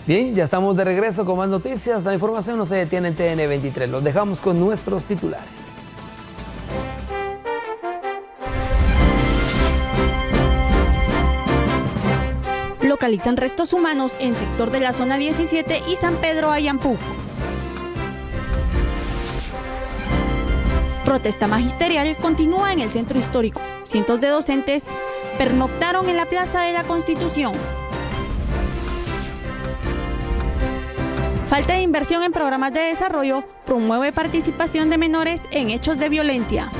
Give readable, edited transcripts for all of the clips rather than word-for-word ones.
Bien, ya estamos de regreso con más noticias. La información no se detiene en TN23. Los dejamos con nuestros titulares. Localizan restos humanos en sector de la zona 17 y San Pedro Ayampú. Protesta magisterial continúa en el centro histórico. Cientos de docentes pernoctaron en la Plaza de la Constitución. Falta de inversión en programas de desarrollo promueve participación de menores en hechos de violencia.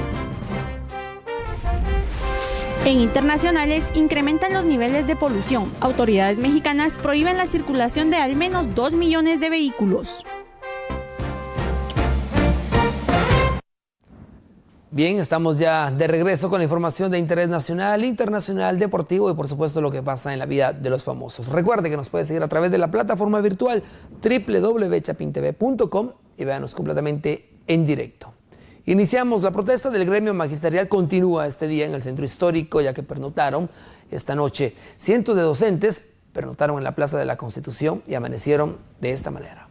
En internacionales, incrementan los niveles de polución. Autoridades mexicanas prohíben la circulación de al menos 2 millones de vehículos. Bien, estamos ya de regreso con la información de interés nacional, internacional, deportivo y por supuesto lo que pasa en la vida de los famosos. Recuerde que nos puede seguir a través de la plataforma virtual www.chapintv.com y véanos completamente en directo. Iniciamos la protesta del gremio magisterial, continúa este día en el centro histórico ya que pernoctaron esta noche. Cientos de docentes pernoctaron en la Plaza de la Constitución y amanecieron de esta manera.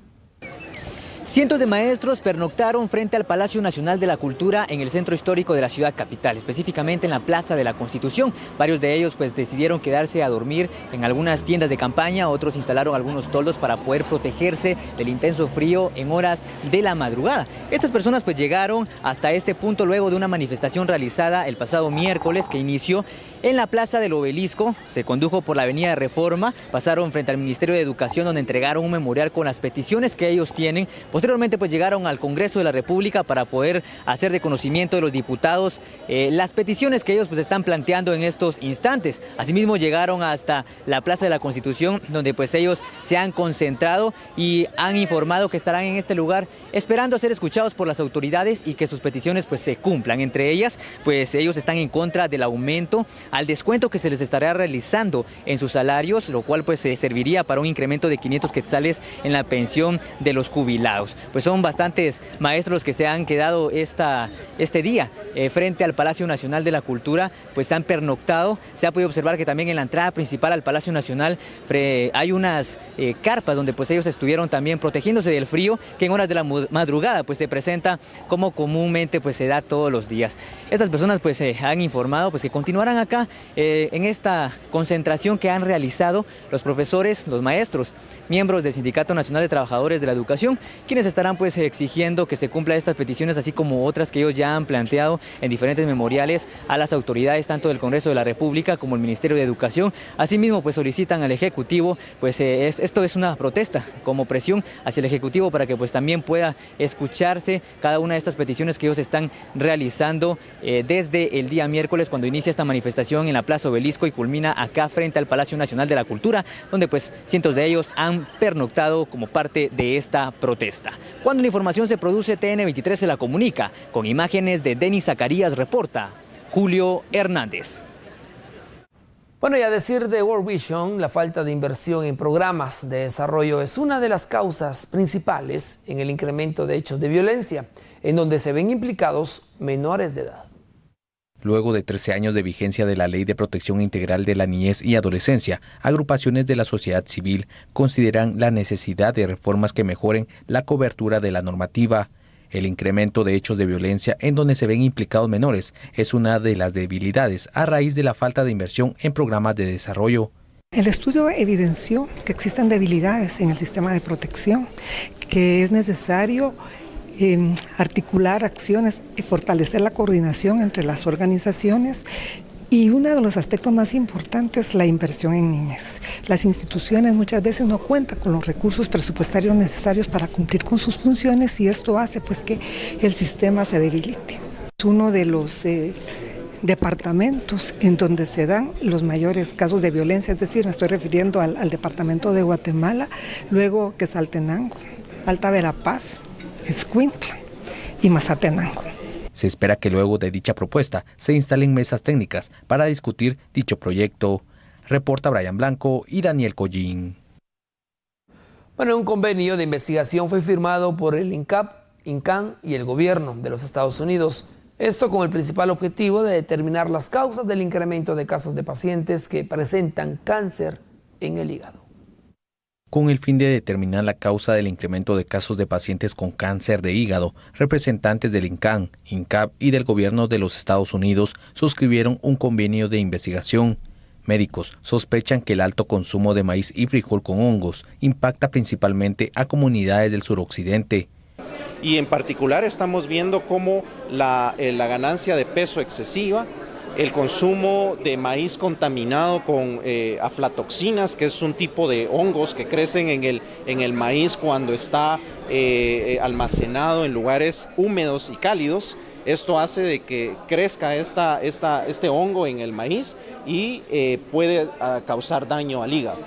Cientos de maestros pernoctaron frente al Palacio Nacional de la Cultura en el centro histórico de la ciudad capital, específicamente en la Plaza de la Constitución. Varios de ellos pues decidieron quedarse a dormir en algunas tiendas de campaña, otros instalaron algunos toldos para poder protegerse del intenso frío en horas de la madrugada. Estas personas pues llegaron hasta este punto luego de una manifestación realizada el pasado miércoles que inició en la Plaza del Obelisco, se condujo por la Avenida de Reforma, pasaron frente al Ministerio de Educación donde entregaron un memorial con las peticiones que ellos tienen. Posteriormente pues llegaron al Congreso de la República para poder hacer de conocimiento de los diputados las peticiones que ellos pues están planteando en estos instantes. Asimismo llegaron hasta la Plaza de la Constitución donde pues ellos se han concentrado y han informado que estarán en este lugar esperando ser escuchados por las autoridades y que sus peticiones pues se cumplan. Entre ellas pues ellos están en contra del aumento al descuento que se les estará realizando en sus salarios, lo cual pues serviría para un incremento de 500 quetzales en la pensión de los jubilados. Pues son bastantes maestros los que se han quedado este día frente al Palacio Nacional de la Cultura, pues se han pernoctado. Se ha podido observar que también en la entrada principal al Palacio Nacional hay unas carpas donde pues ellos estuvieron también protegiéndose del frío que en horas de la madrugada pues se presenta como comúnmente pues se da todos los días. Estas personas pues han informado pues que continuarán acá en esta concentración que han realizado los profesores, los maestros, miembros del Sindicato Nacional de Trabajadores de la Educación, quienes estarán pues exigiendo que se cumplan estas peticiones, así como otras que ellos ya han planteado en diferentes memoriales a las autoridades tanto del Congreso de la República como el Ministerio de Educación. Asimismo pues solicitan al Ejecutivo, pues esto es una protesta como presión hacia el Ejecutivo para que pues también pueda escucharse cada una de estas peticiones que ellos están realizando desde el día miércoles cuando inicia esta manifestación en la Plaza Obelisco y culmina acá frente al Palacio Nacional de la Cultura, donde pues cientos de ellos han pernoctado como parte de esta protesta. Cuando la información se produce, TN23 se la comunica. Con imágenes de Denis Zacarías reporta Julio Hernández. Bueno, y a decir de World Vision, la falta de inversión en programas de desarrollo es una de las causas principales en el incremento de hechos de violencia, en donde se ven implicados menores de edad. Luego de 13 años de vigencia de la Ley de Protección Integral de la Niñez y Adolescencia, agrupaciones de la sociedad civil consideran la necesidad de reformas que mejoren la cobertura de la normativa. El incremento de hechos de violencia en donde se ven implicados menores es una de las debilidades a raíz de la falta de inversión en programas de desarrollo. El estudio evidenció que existen debilidades en el sistema de protección, que es necesario articular acciones y fortalecer la coordinación entre las organizaciones y uno de los aspectos más importantes es la inversión en niñez. Las instituciones muchas veces no cuentan con los recursos presupuestarios necesarios para cumplir con sus funciones y esto hace pues que el sistema se debilite. Es uno de los departamentos en donde se dan los mayores casos de violencia, es decir, me estoy refiriendo al departamento de Guatemala, luego Quetzaltenango, Alta Verapaz, Escuintla y Mazatenango. Se espera que luego de dicha propuesta se instalen mesas técnicas para discutir dicho proyecto. Reporta Brian Blanco y Daniel Collín. Bueno, un convenio de investigación fue firmado por el INCAP, INCAN y el gobierno de los Estados Unidos. Esto con el principal objetivo de determinar las causas del incremento de casos de pacientes que presentan cáncer en el hígado. con el fin de determinar la causa del incremento de casos de pacientes con cáncer de hígado. Representantes del INCAN, INCAP y del gobierno de los Estados Unidos suscribieron un convenio de investigación. Médicos sospechan que el alto consumo de maíz y frijol con hongos impacta principalmente a comunidades del suroccidente. Y en particular estamos viendo cómo la ganancia de peso excesiva, el consumo de maíz contaminado con aflatoxinas, que es un tipo de hongos que crecen en el maíz cuando está almacenado en lugares húmedos y cálidos. Esto hace de que crezca este hongo en el maíz y puede causar daño al hígado.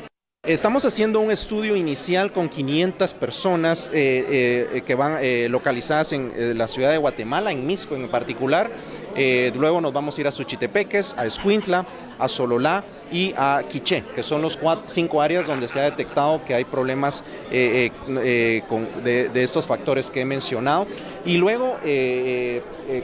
Estamos haciendo un estudio inicial con 500 personas que van localizadas en la ciudad de Guatemala, en Mixco en particular. Luego nos vamos a ir a Suchitepeques, a Escuintla, a Sololá y a Quiché, que son los 5 áreas donde se ha detectado que hay problemas de estos factores que he mencionado. Y luego,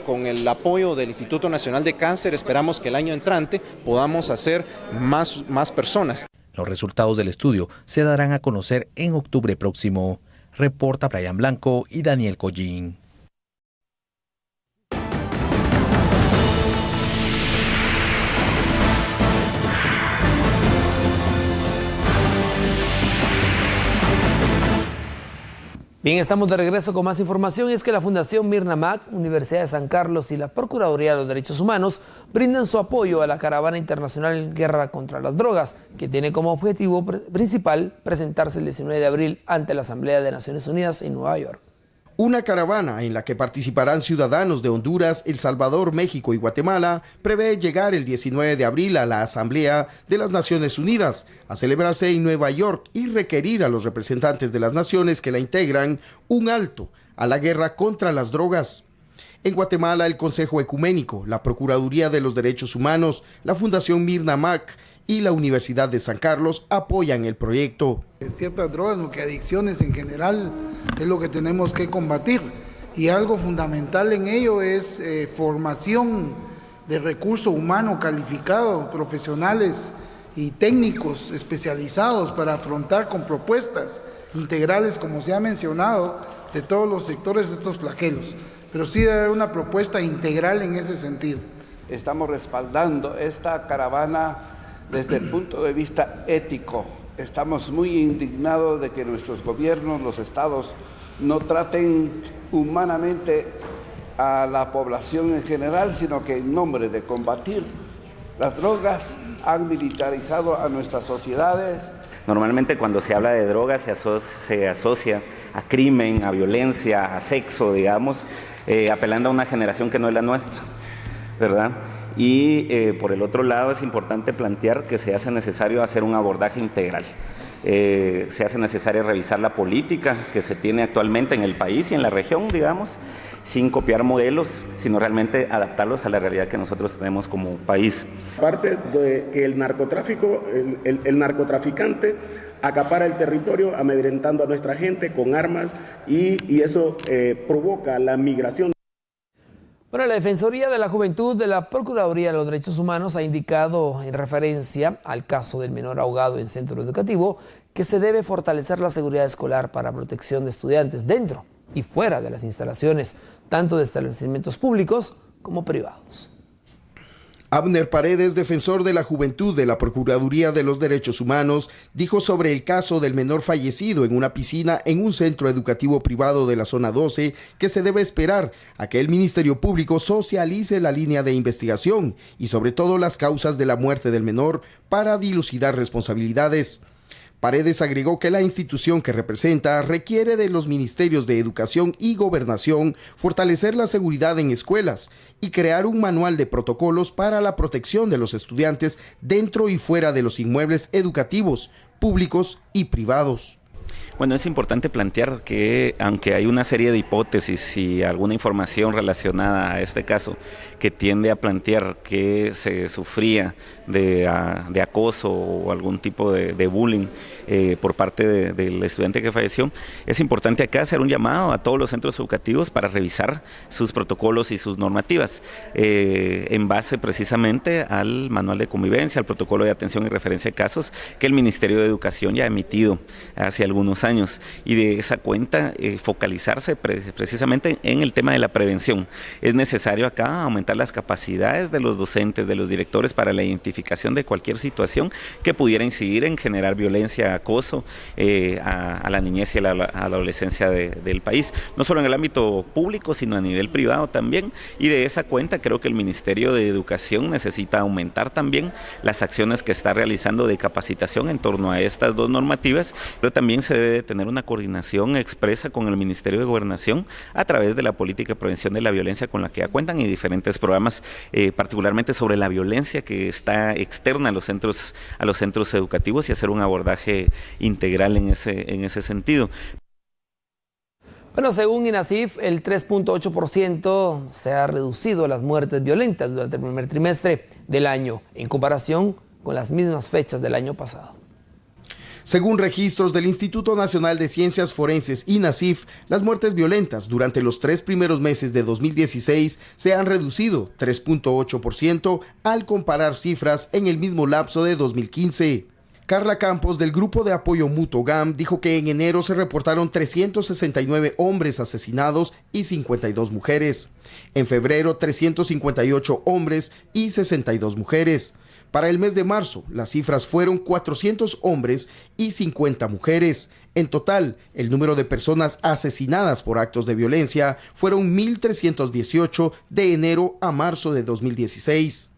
con el apoyo del Instituto Nacional de Cáncer, esperamos que el año entrante podamos hacer más personas. Los resultados del estudio se darán a conocer en octubre próximo. Reporta Brian Blanco y Daniel Collín. Bien, estamos de regreso con más información y es que la Fundación Mirna Mac, Universidad de San Carlos y la Procuraduría de los Derechos Humanos brindan su apoyo a la Caravana Internacional Guerra contra las Drogas, que tiene como objetivo principal presentarse el 19 de abril ante la Asamblea de Naciones Unidas en Nueva York. Una caravana en la que participarán ciudadanos de Honduras, El Salvador, México y Guatemala prevé llegar el 19 de abril a la Asamblea de las Naciones Unidas a celebrarse en Nueva York y requerir a los representantes de las naciones que la integran un alto a la guerra contra las drogas. En Guatemala, el Consejo Ecuménico, la Procuraduría de los Derechos Humanos, la Fundación Mirna Mac y la Universidad de San Carlos apoyan el proyecto. Ciertas drogas o que adicciones en general es lo que tenemos que combatir y algo fundamental en ello es formación de recurso humano calificado, profesionales y técnicos especializados para afrontar con propuestas integrales, como se ha mencionado, de todos los sectores de estos flagelos, pero sí debe haber una propuesta integral en ese sentido. Estamos respaldando esta caravana desde el punto de vista ético. Estamos muy indignados de que nuestros gobiernos, los estados, no traten humanamente a la población en general, sino que en nombre de combatir las drogas han militarizado a nuestras sociedades. Normalmente cuando se habla de drogas se asocia a crimen, a violencia, a sexo, digamos, apelando a una generación que no es la nuestra, ¿verdad? Y por el otro lado es importante plantear que se hace necesario hacer un abordaje integral. Se hace necesario revisar la política que se tiene actualmente en el país y en la región, digamos, sin copiar modelos, sino realmente adaptarlos a la realidad que nosotros tenemos como país. Aparte de que el narcotráfico, el narcotraficante acapara el territorio amedrentando a nuestra gente con armas y eso provoca la migración. Bueno, la Defensoría de la Juventud de la Procuraduría de los Derechos Humanos ha indicado en referencia al caso del menor ahogado en centro educativo que se debe fortalecer la seguridad escolar para protección de estudiantes dentro y fuera de las instalaciones, tanto de establecimientos públicos como privados. Abner Paredes, defensor de la juventud de la Procuraduría de los Derechos Humanos, dijo sobre el caso del menor fallecido en una piscina en un centro educativo privado de la zona 12 que se debe esperar a que el Ministerio Público socialice la línea de investigación y sobre todo las causas de la muerte del menor para dilucidar responsabilidades. Paredes agregó que la institución que representa requiere de los ministerios de Educación y Gobernación fortalecer la seguridad en escuelas y crear un manual de protocolos para la protección de los estudiantes dentro y fuera de los inmuebles educativos, públicos y privados. Bueno, es importante plantear que aunque hay una serie de hipótesis y alguna información relacionada a este caso que tiende a plantear que se sufría de acoso o algún tipo de bullying por parte del estudiante que falleció, es importante acá hacer un llamado a todos los centros educativos para revisar sus protocolos y sus normativas en base precisamente al manual de convivencia, al protocolo de atención y referencia de casos que el Ministerio de Educación ya ha emitido hace algunos años, y de esa cuenta focalizarse precisamente en el tema de la prevención. Es necesario acá aumentar las capacidades de los docentes, de los directores para la identificación de cualquier situación que pudiera incidir en generar violencia, acoso a la niñez y a la adolescencia del país, no solo en el ámbito público, sino a nivel privado también, y de esa cuenta creo que el Ministerio de Educación necesita aumentar también las acciones que está realizando de capacitación en torno a estas dos normativas, pero también se debe tener una coordinación expresa con el Ministerio de Gobernación a través de la política de prevención de la violencia con la que ya cuentan y diferentes programas, particularmente sobre la violencia que está externa a los centros educativos, y hacer un abordaje integral en ese sentido. Bueno, según INASIF, el 3.8% se ha reducido las muertes violentas durante el primer trimestre del año, en comparación con las mismas fechas del año pasado. Según registros del Instituto Nacional de Ciencias Forenses INASIF, las muertes violentas durante los 3 primeros meses de 2016 se han reducido 3.8% al comparar cifras en el mismo lapso de 2015. Carla Campos, del Grupo de Apoyo Mutuo GAM, dijo que en enero se reportaron 369 hombres asesinados y 52 mujeres. En febrero, 358 hombres y 62 mujeres. Para el mes de marzo, las cifras fueron 400 hombres y 50 mujeres. En total, el número de personas asesinadas por actos de violencia fueron 1.318 de enero a marzo de 2016.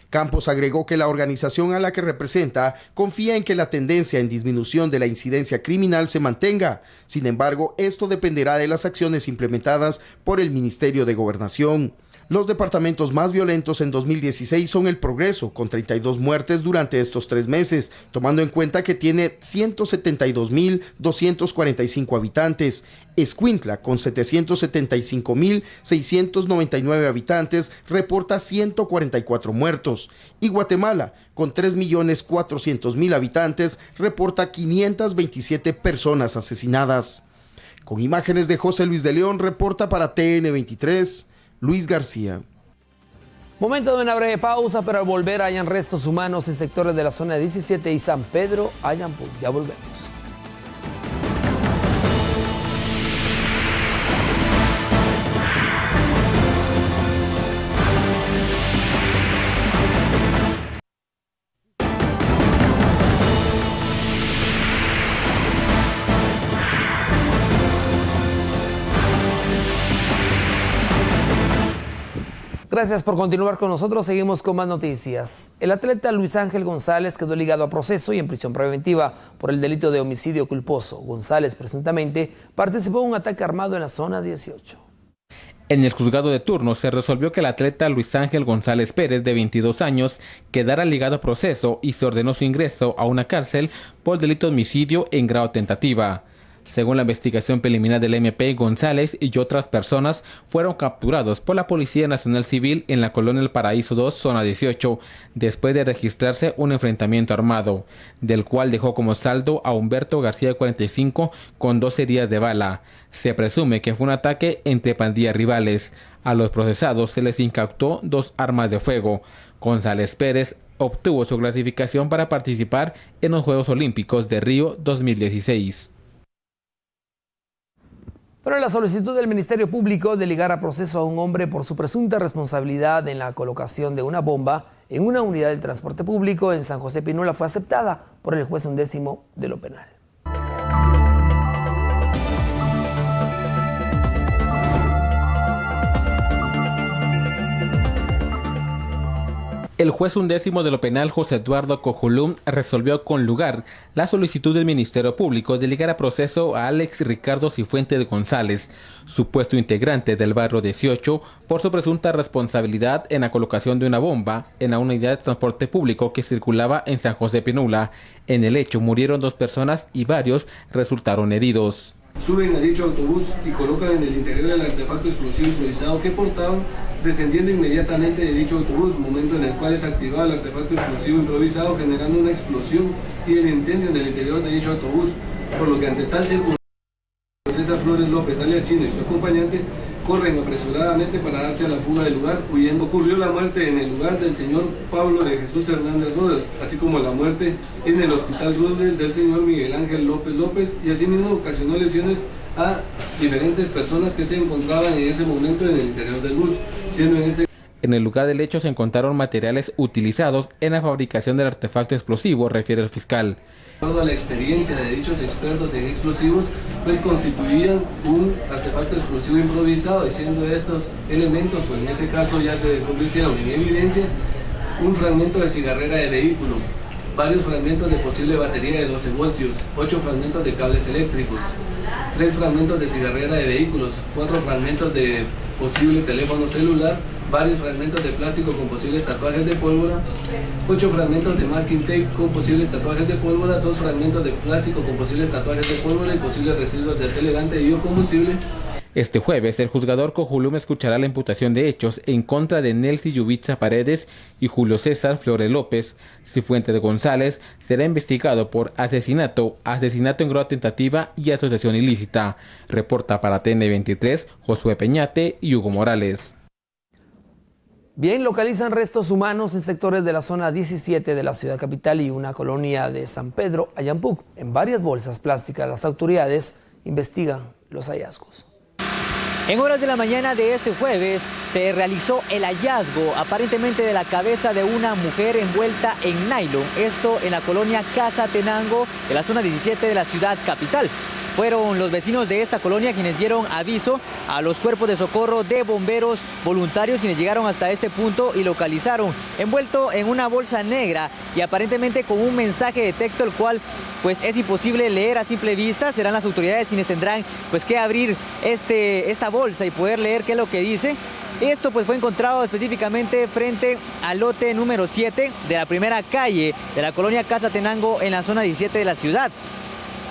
Campos agregó que la organización a la que representa confía en que la tendencia en disminución de la incidencia criminal se mantenga. Sin embargo, esto dependerá de las acciones implementadas por el Ministerio de Gobernación. Los departamentos más violentos en 2016 son El Progreso, con 32 muertes durante estos 3 meses, tomando en cuenta que tiene 172.245 habitantes. Escuintla, con 775.699 habitantes, reporta 144 muertos. Y Guatemala, con 3.400.000 habitantes, reporta 527 personas asesinadas. Con imágenes de José Luis de León, reporta para TN23, Luis García. Momento de una breve pausa, pero al volver hayan restos humanos en sectores de la zona 17 y San Pedro Ayampu. Ya volvemos. Gracias por continuar con nosotros. Seguimos con más noticias. El atleta Luis Ángel González quedó ligado a proceso y en prisión preventiva por el delito de homicidio culposo. González presuntamente participó en un ataque armado en la zona 18. En el juzgado de turno se resolvió que el atleta Luis Ángel González Pérez, de 22 años, quedara ligado a proceso y se ordenó su ingreso a una cárcel por delito de homicidio en grado tentativa. Según la investigación preliminar del MP, González y otras personas fueron capturados por la Policía Nacional Civil en la colonia El Paraíso 2, zona 18, después de registrarse un enfrentamiento armado, del cual dejó como saldo a Humberto García, de 45, con 2 heridas de bala. Se presume que fue un ataque entre pandillas rivales. A los procesados se les incautó 2 armas de fuego. González Pérez obtuvo su clasificación para participar en los Juegos Olímpicos de Río 2016. Pero la solicitud del Ministerio Público de ligar a proceso a un hombre por su presunta responsabilidad en la colocación de una bomba en una unidad del transporte público en San José Pinula fue aceptada por el juez 11º de lo penal. El juez 11º de lo penal, José Eduardo Cojulum, resolvió con lugar la solicitud del Ministerio Público de ligar a proceso a Alex Ricardo Cifuentes González, supuesto integrante del barrio 18, por su presunta responsabilidad en la colocación de una bomba en la unidad de transporte público que circulaba en San José Pinula. En el hecho murieron 2 personas y varios resultaron heridos. Suben a dicho autobús y colocan en el interior el artefacto explosivo improvisado que portaban, descendiendo inmediatamente de dicho autobús, momento en el cual es activado el artefacto explosivo improvisado, generando una explosión y el incendio en el interior de dicho autobús, por lo que ante tal circunstancia, César Flores López, alias Chino, y su acompañante corren apresuradamente para darse a la fuga del lugar, huyendo. Ocurrió la muerte en el lugar del señor Pablo de Jesús Hernández Rodas, así como la muerte en el hospital Roosevelt del señor Miguel Ángel López López, y asimismo ocasionó lesiones a diferentes personas que se encontraban en ese momento en el interior del bus, siendo En el lugar del hecho se encontraron materiales utilizados en la fabricación del artefacto explosivo, refiere el fiscal. De acuerdo a la experiencia de dichos expertos en explosivos, pues constituían un artefacto explosivo improvisado, y siendo estos elementos, o en ese caso ya se convirtieron en evidencias, un fragmento de cigarrera de vehículo, varios fragmentos de posible batería de 12 voltios, 8 fragmentos de cables eléctricos, 3 fragmentos de cigarrera de vehículos, 4 fragmentos de posible teléfono celular, varios fragmentos de plástico con posibles tatuajes de pólvora, 8 fragmentos de masking tape con posibles tatuajes de pólvora, 2 fragmentos de plástico con posibles tatuajes de pólvora y posibles residuos de acelerante y biocombustible. Este jueves, el juzgador Cojulum escuchará la imputación de hechos en contra de Nelcy Yubitsa Paredes y Julio César Flores López. Cifuentes de González será investigado por asesinato, asesinato en grado tentativa y asociación ilícita. Reporta para TN23 Josué Peñate y Hugo Morales. Bien, localizan restos humanos en sectores de la zona 17 de la ciudad capital y una colonia de San Pedro, Ayampuc, en varias bolsas plásticas. Las autoridades investigan los hallazgos. En horas de la mañana de este jueves se realizó el hallazgo aparentemente de la cabeza de una mujer envuelta en nylon, esto en la colonia Casa Tenango de la zona 17 de la ciudad capital. Fueron los vecinos de esta colonia quienes dieron aviso a los cuerpos de socorro de bomberos voluntarios, quienes llegaron hasta este punto y localizaron envuelto en una bolsa negra y aparentemente con un mensaje de texto, el cual pues es imposible leer a simple vista. Serán las autoridades quienes tendrán pues que abrir esta bolsa y poder leer qué es lo que dice. Esto pues fue encontrado específicamente frente al lote número 7 de la primera calle de la colonia Casa Tenango en la zona 17 de la ciudad.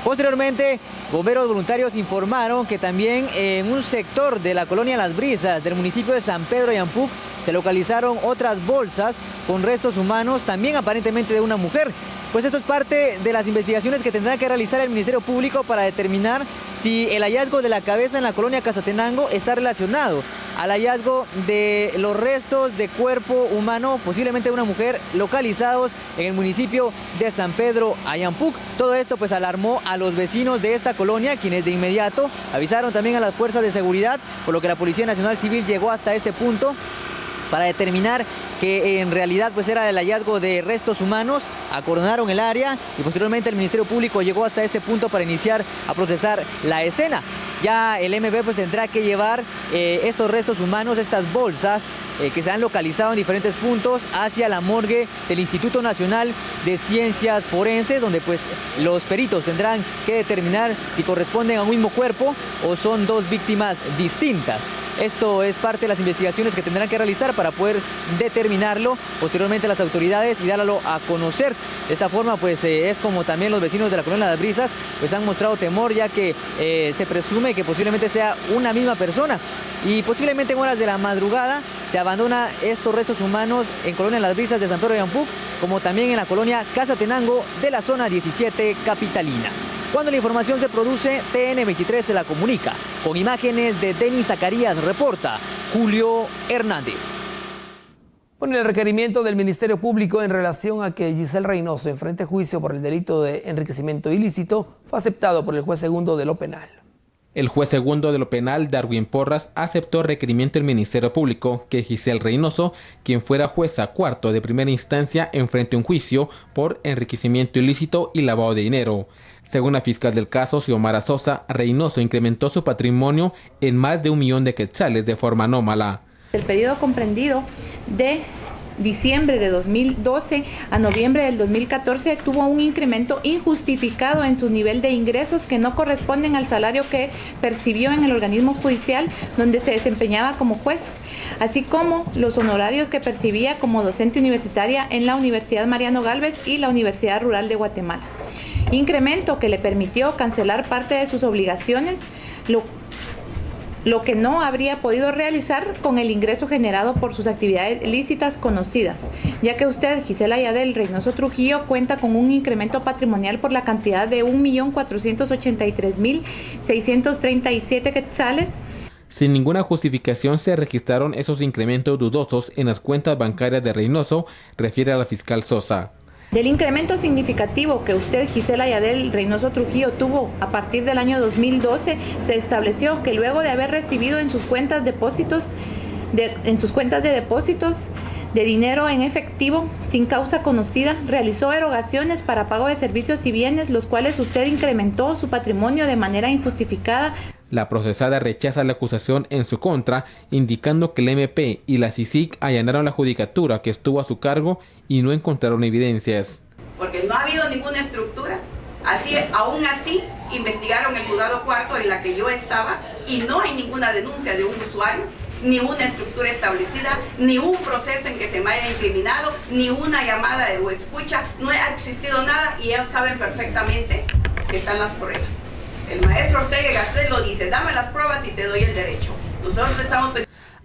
Posteriormente, bomberos voluntarios informaron que también en un sector de la colonia Las Brisas del municipio de San Pedro Ayampuc se localizaron otras bolsas con restos humanos, también aparentemente de una mujer. Pues esto es parte de las investigaciones que tendrá que realizar el Ministerio Público para determinar si el hallazgo de la cabeza en la colonia Casatenango está relacionado al hallazgo de los restos de cuerpo humano, posiblemente de una mujer, localizados en el municipio de San Pedro Ayampuc. Todo esto pues alarmó a los vecinos de esta colonia, quienes de inmediato avisaron también a las fuerzas de seguridad, por lo que la Policía Nacional Civil llegó hasta este punto para determinar que en realidad pues era el hallazgo de restos humanos. Acordonaron el área y posteriormente el Ministerio Público llegó hasta este punto para iniciar a procesar la escena. Ya el MB pues tendrá que llevar estos restos humanos, estas bolsas que se han localizado en diferentes puntos, hacia la morgue del Instituto Nacional de Ciencias Forenses, donde pues los peritos tendrán que determinar si corresponden a un mismo cuerpo o son 2 víctimas distintas. Esto es parte de las investigaciones que tendrán que realizar para poder determinarlo posteriormente las autoridades y darlo a conocer. De esta forma pues es como también los vecinos de la colonia Las Brisas pues han mostrado temor, ya que se presume que posiblemente sea una misma persona y posiblemente en horas de la madrugada se abandona estos restos humanos en colonia Las Brisas de San Pedro de Ayampuc, como también en la colonia Casa Tenango de la zona 17 capitalina. Cuando la información se produce, TN23 se la comunica. Con imágenes de Denis Zacarías, reporta Julio Hernández. Bueno, el requerimiento del Ministerio Público en relación a que Giselle Reynoso enfrente juicio por el delito de enriquecimiento ilícito fue aceptado por el juez segundo de lo penal. El juez segundo de lo penal, Darwin Porras, aceptó el requerimiento del Ministerio Público que Giselle Reynoso, quien fuera jueza cuarto de primera instancia, enfrente un juicio por enriquecimiento ilícito y lavado de dinero. Según la fiscal del caso, Xiomara Sosa, Reynoso incrementó su patrimonio en más de 1 millón de quetzales de forma anómala. El periodo comprendido de diciembre de 2012 a noviembre del 2014 tuvo un incremento injustificado en su nivel de ingresos que no corresponden al salario que percibió en el organismo judicial donde se desempeñaba como juez, así como los honorarios que percibía como docente universitaria en la Universidad Mariano Gálvez y la Universidad Rural de Guatemala. Incremento que le permitió cancelar parte de sus obligaciones, lo que no habría podido realizar con el ingreso generado por sus actividades lícitas conocidas, ya que usted, Gisela Yadel Reynoso Trujillo, cuenta con un incremento patrimonial por la cantidad de 1.483.637 quetzales. Sin ninguna justificación se registraron esos incrementos dudosos en las cuentas bancarias de Reynoso, refiere a la fiscal Sosa. Del incremento significativo que usted, Gisela Yadel Reynoso Trujillo, tuvo a partir del año 2012, se estableció que luego de haber recibido en sus cuentas de depósitos de dinero en efectivo sin causa conocida, realizó erogaciones para pago de servicios y bienes, los cuales usted incrementó su patrimonio de manera injustificada. La procesada rechaza la acusación en su contra, indicando que el MP y la CICIG allanaron la judicatura que estuvo a su cargo y no encontraron evidencias. Porque no ha habido ninguna estructura, aún así investigaron el juzgado cuarto en la que yo estaba y no hay ninguna denuncia de un usuario, ni una estructura establecida, ni un proceso en que se me haya incriminado, ni una llamada de escucha, no ha existido nada y ellos saben perfectamente que están las pruebas. El maestro Ortega y Gasset lo dice, dame las pruebas y te doy el derecho. Nosotros estamos...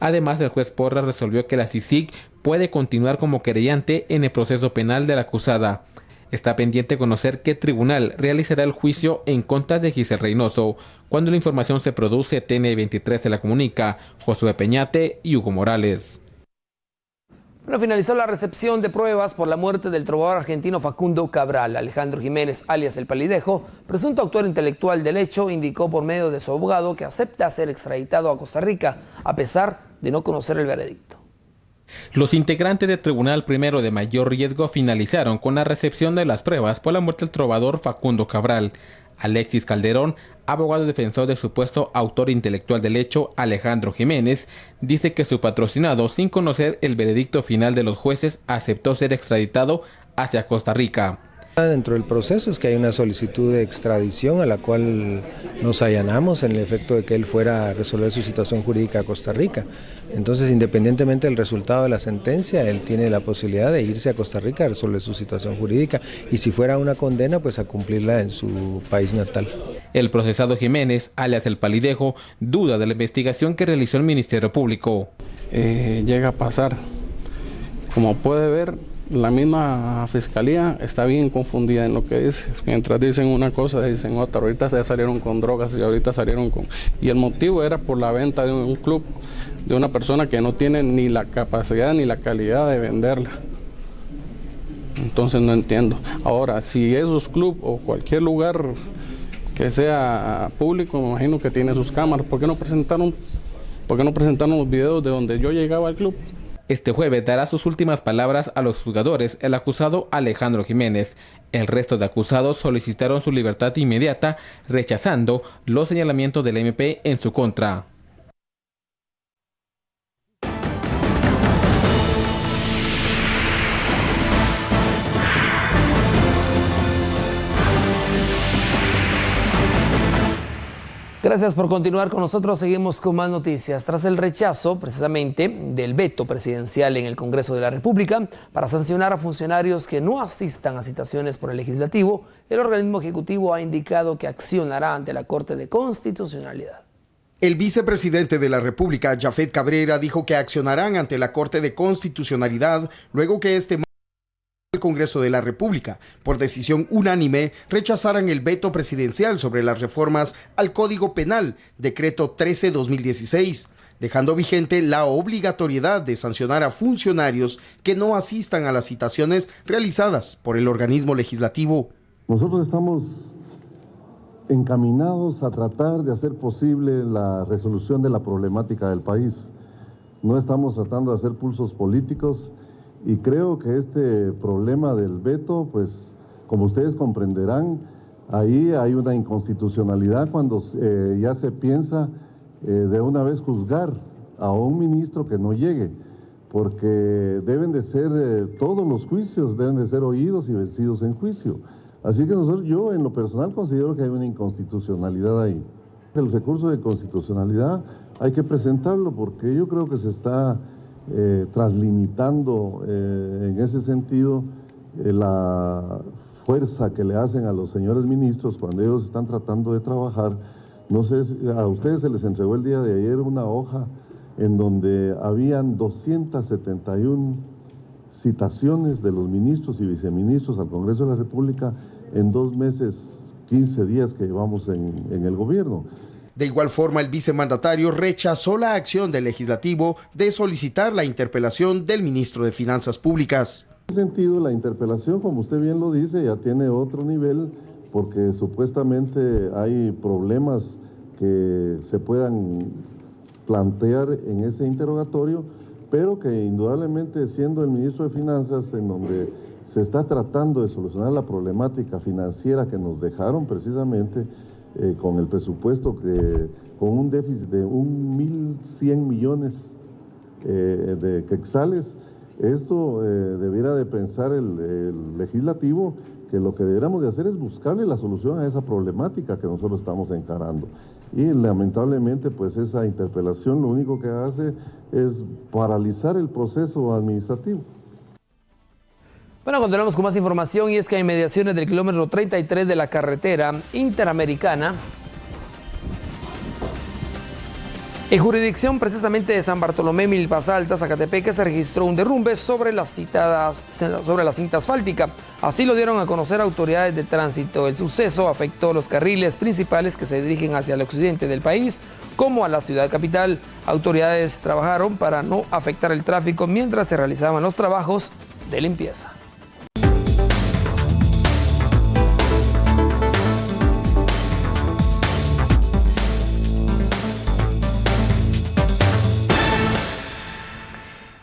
Además, el juez Porra resolvió que la CICIG puede continuar como querellante en el proceso penal de la acusada. Está pendiente conocer qué tribunal realizará el juicio en contra de Giselle Reynoso. Cuando la información se produce, TN23 se la comunica Josué Peñate y Hugo Morales. Bueno, finalizó la recepción de pruebas por la muerte del trovador argentino Facundo Cabral. Alejandro Jiménez, alias El Palidejo, presunto autor intelectual del hecho, indicó por medio de su abogado que acepta ser extraditado a Costa Rica, a pesar de no conocer el veredicto. Los integrantes del Tribunal Primero de Mayor Riesgo finalizaron con la recepción de las pruebas por la muerte del trovador Facundo Cabral. Alexis Calderón, abogado defensor del supuesto autor intelectual del hecho, Alejandro Jiménez, dice que su patrocinado, sin conocer el veredicto final de los jueces, aceptó ser extraditado hacia Costa Rica. Dentro del proceso es que hay una solicitud de extradición a la cual nos allanamos en el efecto de que él fuera a resolver su situación jurídica a Costa Rica. Entonces, independientemente del resultado de la sentencia, él tiene la posibilidad de irse a Costa Rica a resolver su situación jurídica y si fuera una condena, pues a cumplirla en su país natal. El procesado Jiménez, alias El Palidejo, duda de la investigación que realizó el Ministerio Público. Llega a pasar, como puede ver, la misma fiscalía está bien confundida en lo que dice. Mientras dicen una cosa, dicen otra. Ahorita ya salieron con drogas y ahorita salieron con... Y el motivo era por la venta de un club de una persona que no tiene ni la capacidad ni la calidad de venderla. Entonces no entiendo. Ahora, si esos clubes o cualquier lugar que sea público, me imagino que tiene sus cámaras, ¿por qué no presentaron los videos de donde yo llegaba al club? Este jueves dará sus últimas palabras a los juzgadores el acusado Alejandro Jiménez. El resto de acusados solicitaron su libertad inmediata, rechazando los señalamientos del MP en su contra. Gracias por continuar con nosotros. Seguimos con más noticias. Tras el rechazo, precisamente, del veto presidencial en el Congreso de la República para sancionar a funcionarios que no asistan a citaciones por el Legislativo, el organismo ejecutivo ha indicado que accionará ante la Corte de Constitucionalidad. El vicepresidente de la República, Jafet Cabrera, dijo que accionarán ante la Corte de Constitucionalidad luego que el Congreso de la República, por decisión unánime, rechazaran el veto presidencial sobre las reformas al Código Penal, Decreto 13-2016, dejando vigente la obligatoriedad de sancionar a funcionarios que no asistan a las citaciones realizadas por el organismo legislativo. Nosotros estamos encaminados a tratar de hacer posible la resolución de la problemática del país. No estamos tratando de hacer pulsos políticos. Y creo que este problema del veto, pues, como ustedes comprenderán, ahí hay una inconstitucionalidad cuando ya se piensa de una vez juzgar a un ministro que no llegue, porque deben de ser, todos los juicios deben de ser oídos y vencidos en juicio. Así que yo en lo personal considero que hay una inconstitucionalidad ahí. El recurso de constitucionalidad hay que presentarlo porque yo creo que se está traslimitando en ese sentido la fuerza que le hacen a los señores ministros cuando ellos están tratando de trabajar. No sé, a ustedes se les entregó el día de ayer una hoja en donde habían 271 citaciones de los ministros y viceministros al Congreso de la República en 2 meses, 15 días que llevamos en el gobierno. De igual forma, el vicemandatario rechazó la acción del legislativo de solicitar la interpelación del ministro de Finanzas Públicas. En ese sentido, la interpelación, como usted bien lo dice, ya tiene otro nivel porque supuestamente hay problemas que se puedan plantear en ese interrogatorio, pero que indudablemente siendo el ministro de Finanzas en donde se está tratando de solucionar la problemática financiera que nos dejaron precisamente con el presupuesto con un déficit de 1.100 millones de quetzales, esto debiera de pensar el legislativo que lo que deberíamos de hacer es buscarle la solución a esa problemática que nosotros estamos encarando. Y lamentablemente pues esa interpelación lo único que hace es paralizar el proceso administrativo. Bueno, continuamos con más información y es que en inmediaciones del kilómetro 33 de la carretera interamericana, en jurisdicción precisamente de San Bartolomé, Milpas Altas, Zacatepeque, se registró un derrumbe sobre la cinta asfáltica. Así lo dieron a conocer autoridades de tránsito. El suceso afectó los carriles principales que se dirigen hacia el occidente del país, como a la ciudad capital. Autoridades trabajaron para no afectar el tráfico mientras se realizaban los trabajos de limpieza.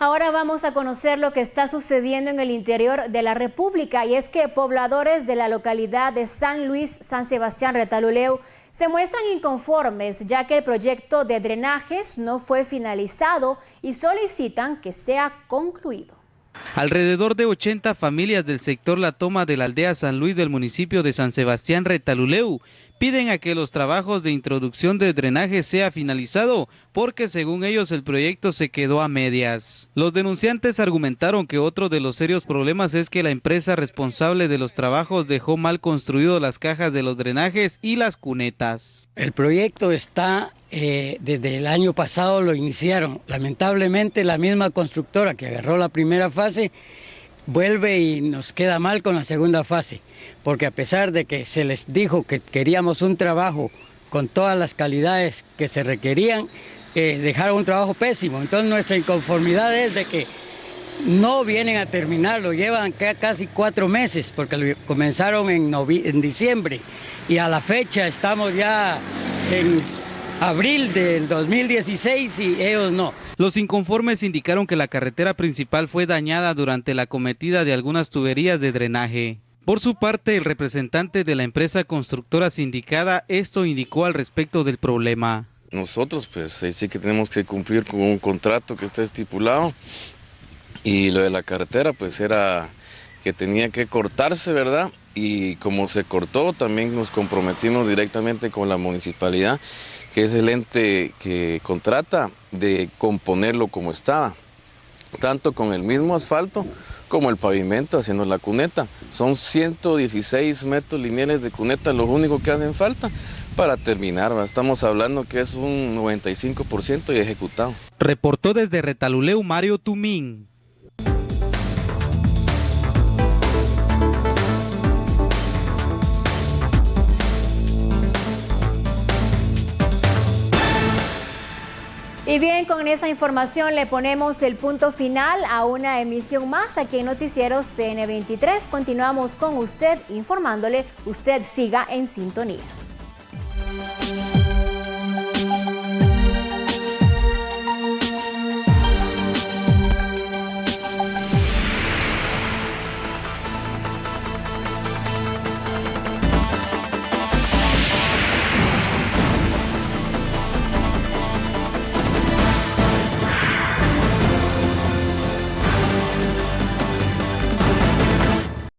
Ahora vamos a conocer lo que está sucediendo en el interior de la República, y es que pobladores de la localidad de San Luis, San Sebastián, Retalhuleu, se muestran inconformes ya que el proyecto de drenajes no fue finalizado y solicitan que sea concluido. Alrededor de 80 familias del sector La Toma de la aldea San Luis del municipio de San Sebastián, Retalhuleu, piden a que los trabajos de introducción de drenaje sea finalizado porque según ellos el proyecto se quedó a medias. Los denunciantes argumentaron que otro de los serios problemas es que la empresa responsable de los trabajos dejó mal construido las cajas de los drenajes y las cunetas. El proyecto está, desde el año pasado lo iniciaron. Lamentablemente la misma constructora que agarró la primera fase vuelve y nos queda mal con la segunda fase, porque a pesar de que se les dijo que queríamos un trabajo con todas las calidades que se requerían, dejaron un trabajo pésimo. Entonces nuestra inconformidad es de que no vienen a terminarlo, llevan casi 4 meses, porque lo comenzaron en diciembre y a la fecha estamos ya en abril del 2016 y ellos no. Los inconformes indicaron que la carretera principal fue dañada durante la acometida de algunas tuberías de drenaje. Por su parte, el representante de la empresa constructora sindicada esto indicó al respecto del problema. Nosotros pues sí que tenemos que cumplir con un contrato que está estipulado y lo de la carretera pues era que tenía que cortarse, ¿verdad? Y como se cortó también nos comprometimos directamente con la municipalidad, que es el ente que contrata, de componerlo como estaba, tanto con el mismo asfalto como el pavimento, haciendo la cuneta. Son 116 metros lineales de cuneta, lo único que hacen falta para terminar. Estamos hablando que es un 95% y ejecutado. Reportó desde Retalhuleu Mario Tumín. Y bien, con esa información le ponemos el punto final a una emisión más aquí en Noticieros TN23. Continuamos con usted informándole. Usted siga en sintonía.